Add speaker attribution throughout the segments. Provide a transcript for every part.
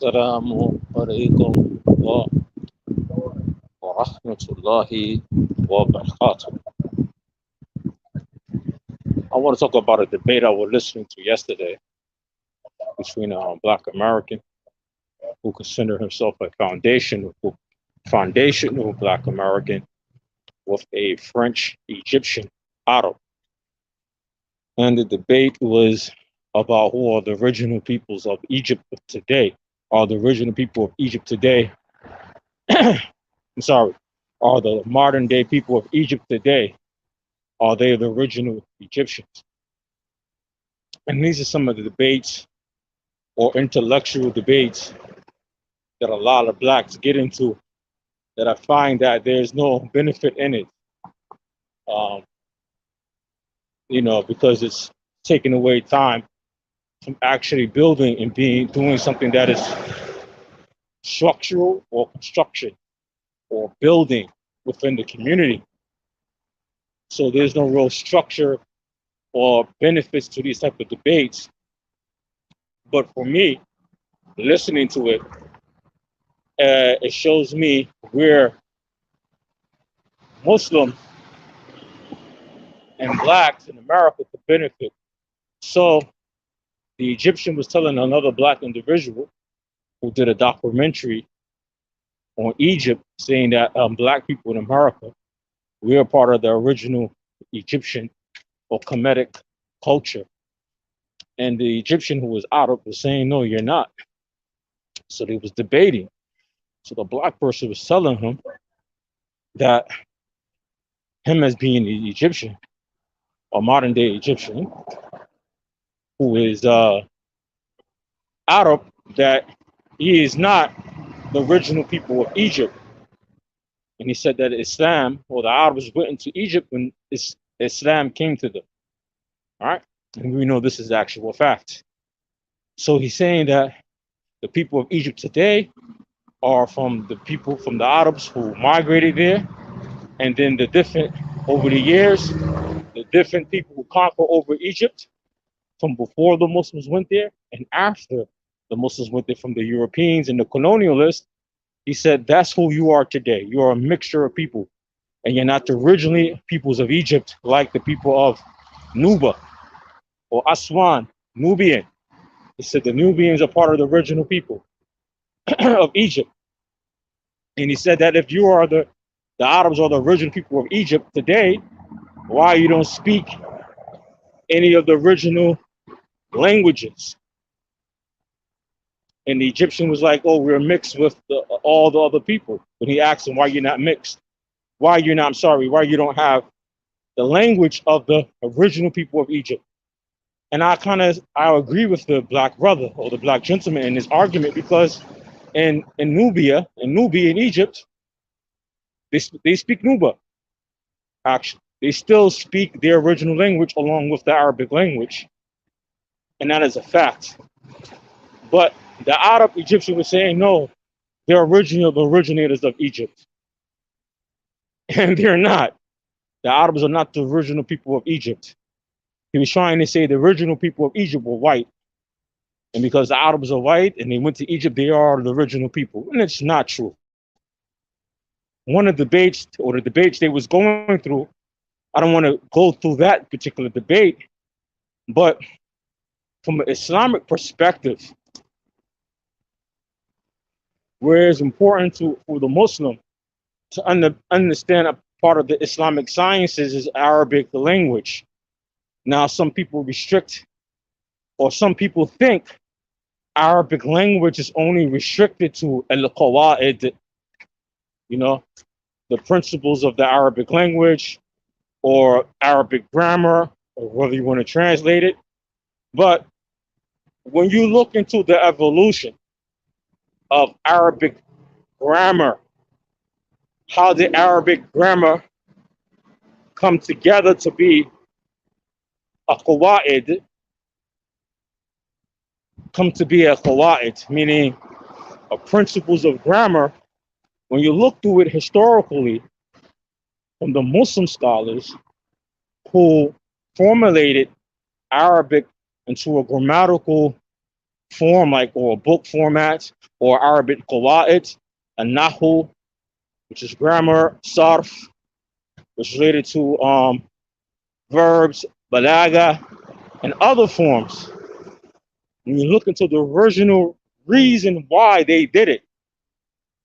Speaker 1: Assalamu alaikum wa rahmatullahi wa barakatuh. I want to talk about a debate I was listening to yesterday between a black American who considered himself a foundational black American with a French Egyptian Arab. And the debate was about who are the original peoples of Egypt of today. Are the original people of Egypt today? I'm sorry. Are the modern day people of Egypt today? Are they the original Egyptians? And these are some of the debates or intellectual debates that a lot of blacks get into that I find that there's no benefit in it. Um, because it's taking away time from actually building and doing something that is structural or construction or building within the community. So there's no real structure or benefits to these type of debates. But for me, listening to it, it shows me where Muslim and blacks in America could benefit. So the Egyptian was telling another black individual who did a documentary on Egypt, saying that black people in America, we are part of the original Egyptian or Kemetic culture. And the Egyptian who was Arab was saying, no, you're not. So they was debating. So the black person was telling him that him as being the Egyptian or modern day Egyptian, who is Arab, that he is not the original people of Egypt. And he said that Islam or the Arabs went into Egypt when Islam came to them. All right. And we know this is actual fact. So he's saying that the people of Egypt today are from the people from the Arabs who migrated there, and then over the years, the different people who conquer over Egypt from before the Muslims went there and after the Muslims went there, from the Europeans and the colonialists. He said, that's who you are today. You are a mixture of people, and you're not the originally peoples of Egypt like the people of Nuba or Aswan, Nubian. He said the Nubians are part of the original people of Egypt. And he said that if you are the Arabs are the original people of Egypt today, why you don't speak any of the original languages? And the Egyptian was like, oh, we're mixed with all the other people. When he asked him, why you're not mixed? Why you don't have the language of the original people of Egypt? And I agree with the black brother or the black gentleman in his argument, because in Nubia in Egypt, they speak Nuba. Actually, they still speak their original language along with the Arabic language, and that is a fact. But the Arab Egyptian was saying, no, they're the originators of Egypt. And they're not. The Arabs are not the original people of Egypt. He was trying to say the original people of Egypt were white. And because the Arabs are white and they went to Egypt, they are the original people. And it's not true. One of the debates they was going through, I don't want to go through that particular debate, but from an Islamic perspective, where it's important for the Muslim to understand a part of the Islamic sciences is Arabic language. Now, some people restrict, or some people think Arabic language is only restricted to al-qawaid, the principles of the Arabic language, or Arabic grammar, or whether you want to translate it. But when you look into the evolution of Arabic grammar, how the Arabic grammar come together to be a qawaid, meaning principles of grammar. When you look through it historically, from the Muslim scholars who formulated Arabic into a grammatical form, or a book format, or Arabic qawaid, and nahu, which is grammar, sarf, which is related to verbs, balaga, and other forms. When you look into the original reason why they did it,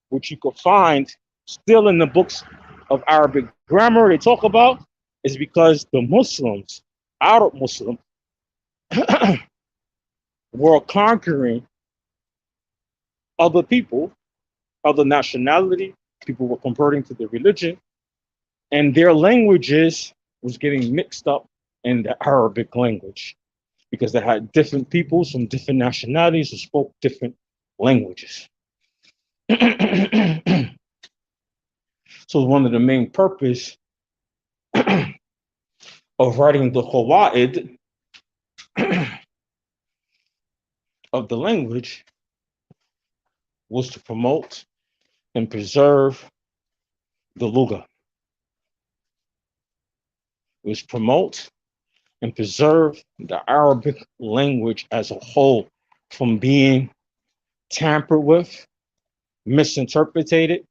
Speaker 1: which you could find still in the books of Arabic grammar they talk about, is because the Muslims, Arab Muslims, were conquering other people, other nationality. People were converting to the religion, and their languages was getting mixed up in the Arabic language because they had different peoples from different nationalities who spoke different languages. So one of the main purpose of writing the qawaid of the language was to promote and preserve the lugha. It was promote and preserve the Arabic language as a whole from being tampered with, misinterpreted,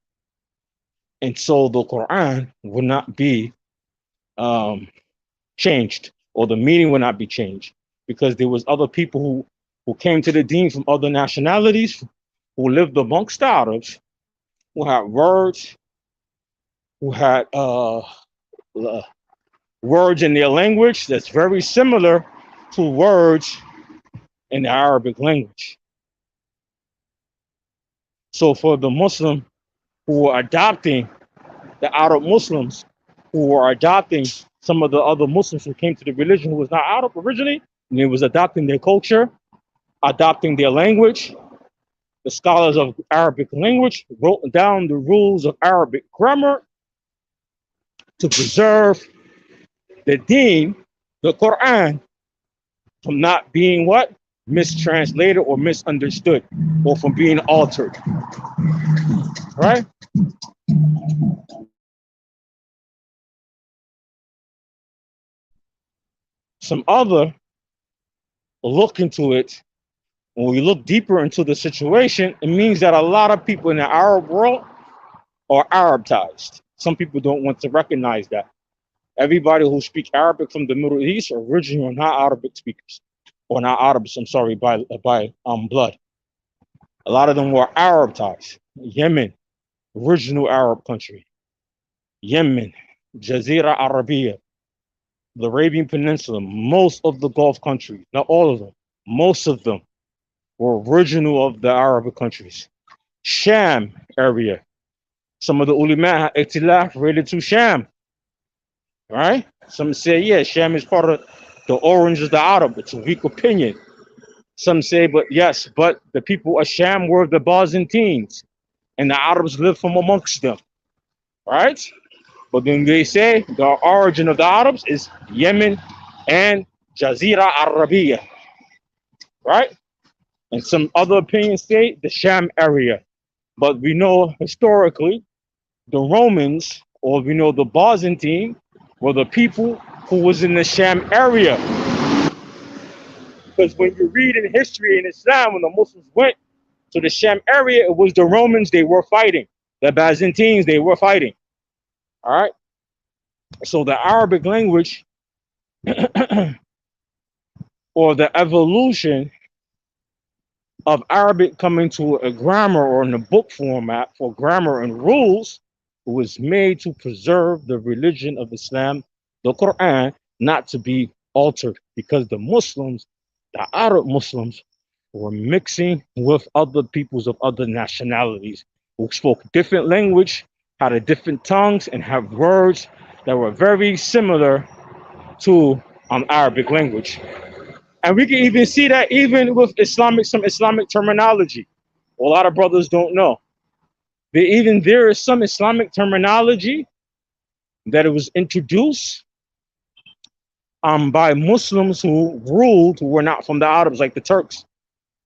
Speaker 1: and so the Quran would not be changed, or the meaning would not be changed, because there was other people who came to the deen from other nationalities who lived amongst the Arabs, who had words, who had words in their language that's very similar to words in the Arabic language. So for the Muslim who were adopting, the Arab Muslims who were adopting some of the other Muslims who came to the religion who was not Arab originally, and they was adopting their culture, adopting their language, the scholars of Arabic language wrote down the rules of Arabic grammar to preserve the deen, the Quran, from not being what? Mistranslated or misunderstood, or from being altered. Right? Some other look into it, when we look deeper into the situation, it means that a lot of people in the Arab world are Arabized. Some people don't want to recognize that. Everybody who speaks Arabic from the Middle East originally are not Arabic speakers, or not Arabs, I'm sorry, by blood. A lot of them were Arabized. Yemen, original Arab country. Yemen, Jazira Arabia, the Arabian Peninsula, most of the Gulf countries, not all of them, most of them were original of the Arabic countries. Sham area, some of the ulama ikhtilaf related to Sham. Right? Some say, yeah, Sham is part of the orange of the Arab. It's a weak opinion. Some say, but yes, but the people of Sham were the Byzantines, and the Arabs lived from amongst them. Right? But then they say the origin of the Arabs is Yemen and Jazira Arabia. Right? And some other opinions say the Sham area. But we know historically the Romans, or we know the Byzantine, were the people who was in the Sham area. Because when you read in history in Islam, when the Muslims went to the Sham area, it was the Romans they were fighting. The Byzantines they were fighting. All right? So the Arabic language, or the evolution of Arabic coming to a grammar or in a book format for grammar and rules, was made to preserve the religion of Islam, the Quran, not to be altered, because the Muslims, the Arab Muslims, were mixing with other peoples of other nationalities who spoke different language, had a different tongues, and have words that were very similar to Arabic language. And we can even see that even with some Islamic terminology. A lot of brothers don't know. There is some Islamic terminology that it was introduced by Muslims who ruled, who were not from the Arabs, like the Turks.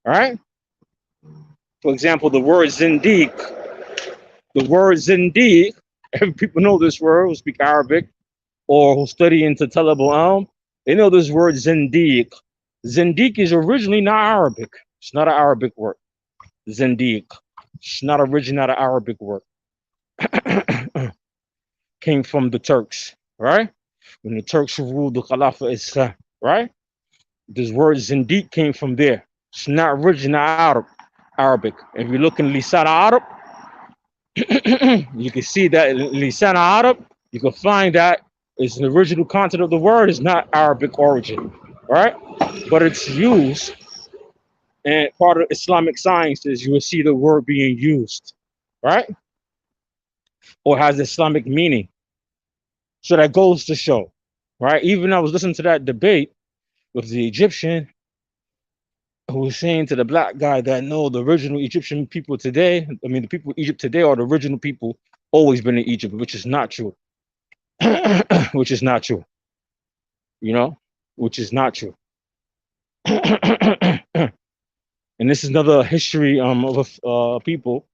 Speaker 1: All right? For example, the word zindiq. The word zindiq, if people know this word, who speak Arabic or who study into B.A.M.O, they know this word zindiq. Zindiq is originally not Arabic. It's not an Arabic word. Zindiq. It's not not an Arabic word. Came from the Turks, right? When the Turks ruled the Khalifa Islam, right? This word Zindiq came from there. It's not original Arabic. If you look in Lisan Arab, you can see that in Lisan Arab, you can find that it's the original content of the word is not Arabic origin, right? But it's used, and part of Islamic sciences, you will see the word being used, right? Or has Islamic meaning. So that goes to show, right? Even I was listening to that debate with the Egyptian who was saying to the black guy that no, the original Egyptian people today, I mean, the people of Egypt today are the original people always been in Egypt, which is not true. Which is not true, you know, which is not true. And this is another history of people,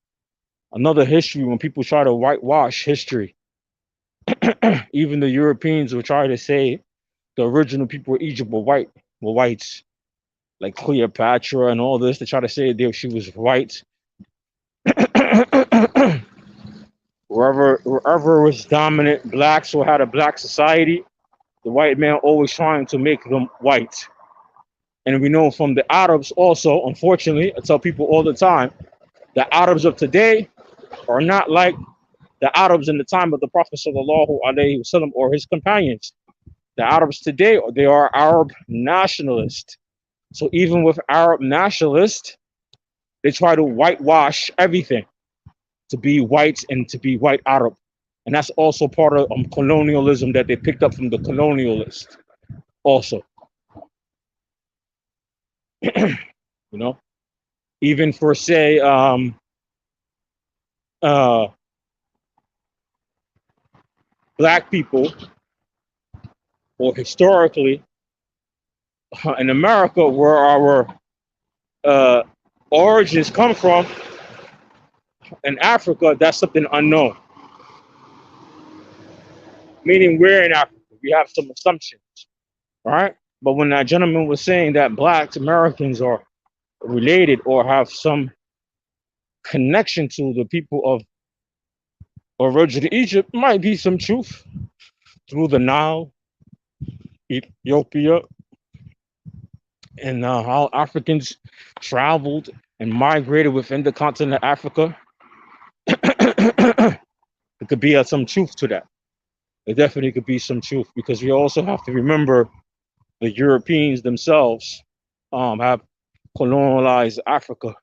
Speaker 1: another history when people try to whitewash history. Even the Europeans will try to say the original people of Egypt were whites, like Cleopatra and all this. They try to say she was white. Wherever was dominant blacks or had a black society, the white man always trying to make them white. And we know from the Arabs also, unfortunately, I tell people all the time, the Arabs of today are not like the Arabs in the time of the Prophet sallallahu alaihi wasallam or his companions. The Arabs today, they are Arab nationalists. So even with Arab nationalists, they try to whitewash everything to be white and to be white Arab. And that's also part of colonialism that they picked up from the colonialists also. You know, even for say black people, or historically in America, where our origins come from, in Africa, that's something unknown. Meaning we're in Africa, we have some assumptions, right? But when that gentleman was saying that blacks, Americans are related or have some connection to the people of original Egypt, might be some truth through the Nile, Ethiopia, and how Africans traveled and migrated within the continent of Africa. There could be some truth to that. There definitely could be some truth, because we also have to remember the Europeans themselves have colonialized Africa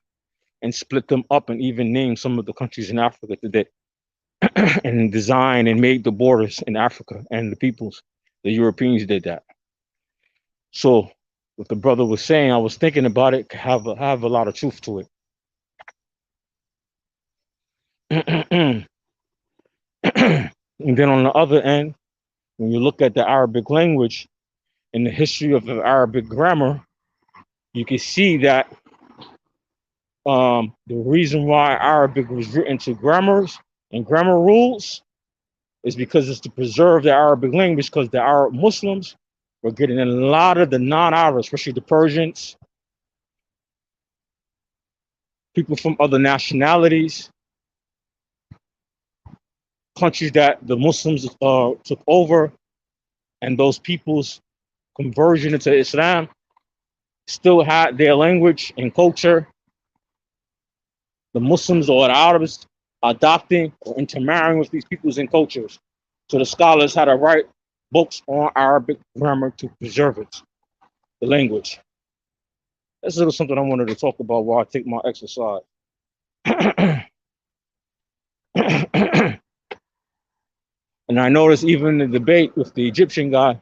Speaker 1: and split them up and even named some of the countries in Africa today and designed and made the borders in Africa and the peoples. The Europeans did that. So what the brother was saying, I was thinking about it, have a lot of truth to it. And then on the other end, when you look at the Arabic language and the history of the Arabic grammar, you can see that the reason why Arabic was written to grammars and grammar rules is because it's to preserve the Arabic language, because the Arab Muslims were getting a lot of the non-Arabs, especially the Persians, people from other nationalities, countries that the Muslims took over, and those people's conversion into Islam still had their language and culture. The Muslims or the Arabs adopting or intermarrying with these peoples and cultures. So the scholars had to write books on Arabic grammar to preserve it, the language. That's a little something I wanted to talk about while I take my exercise. And I noticed even in the debate with the Egyptian guy,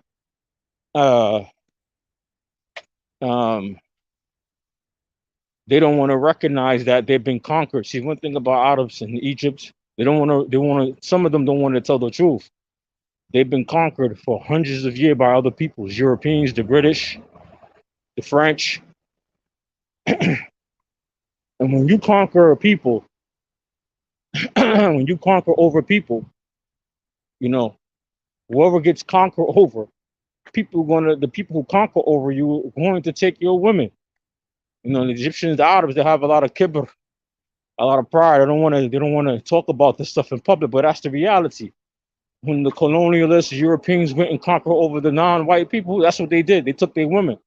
Speaker 1: they don't want to recognize that they've been conquered. See, one thing about Arabs in Egypt, some of them don't want to tell the truth. They've been conquered for hundreds of years by other peoples, Europeans, the British, the French. And when you conquer a people, when you conquer over people, you know, whoever gets conquered over, the people who conquer over you are going to take your women. You know, the Egyptians, the Arabs, they have a lot of kibr. A lot of pride. They don't want to talk about this stuff in public, but that's the reality. When the colonialists, Europeans went and conquered over the non-white people, that's what they did. They took their women.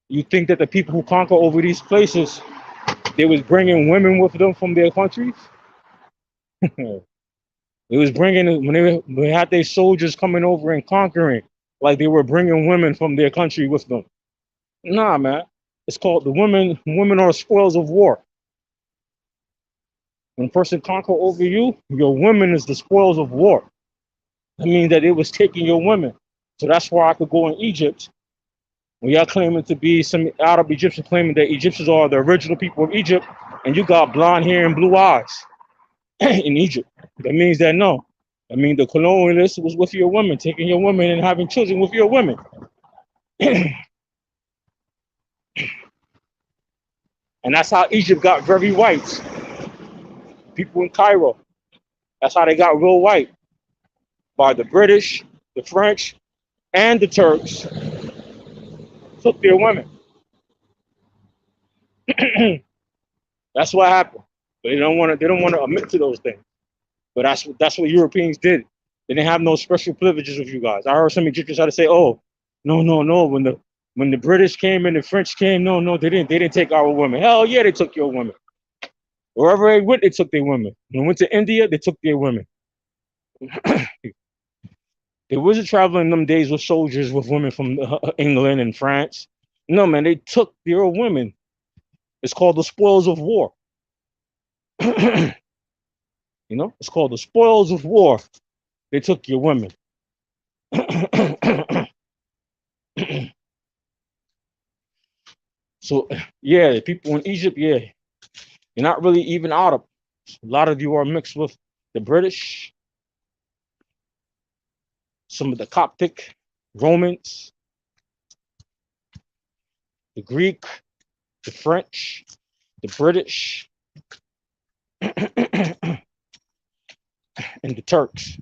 Speaker 1: You think that the people who conquer over these places, they was bringing women with them from their countries? They was bringing when they had their soldiers coming over and conquering, like they were bringing women from their country with them. Nah, man. It's called the women. Women are spoils of war. When a person conquer over you, your women is the spoils of war. That means that it was taking your women. So that's why I could go in Egypt. When y'all claiming to be some Arab Egyptian claiming that Egyptians are the original people of Egypt, and you got blonde hair and blue eyes in Egypt. That means that no. I mean the colonialist was with your women, taking your women and having children with your women. And that's how Egypt got very white. People in Cairo. That's how they got real white. By the British, the French, and the Turks took their women. That's what happened. But they don't want to admit to those things. But that's what Europeans did. They didn't have no special privileges with you guys. I heard some Egyptians try to say, "Oh, no, no, no. When the British came and the French came, no, no, they didn't. They didn't take our women. Hell yeah, they took your women. Wherever they went, they took their women. When they went to India, they took their women. They wasn't traveling in them days with soldiers with women from England and France. No, man, they took their women. It's called the spoils of war. You know, it's called the spoils of war. They took your women. So, yeah, the people in Egypt, yeah, you're not really even out of. A lot of you are mixed with the British, some of the Coptic Romans, the Greek, the French, the British, and the Turks.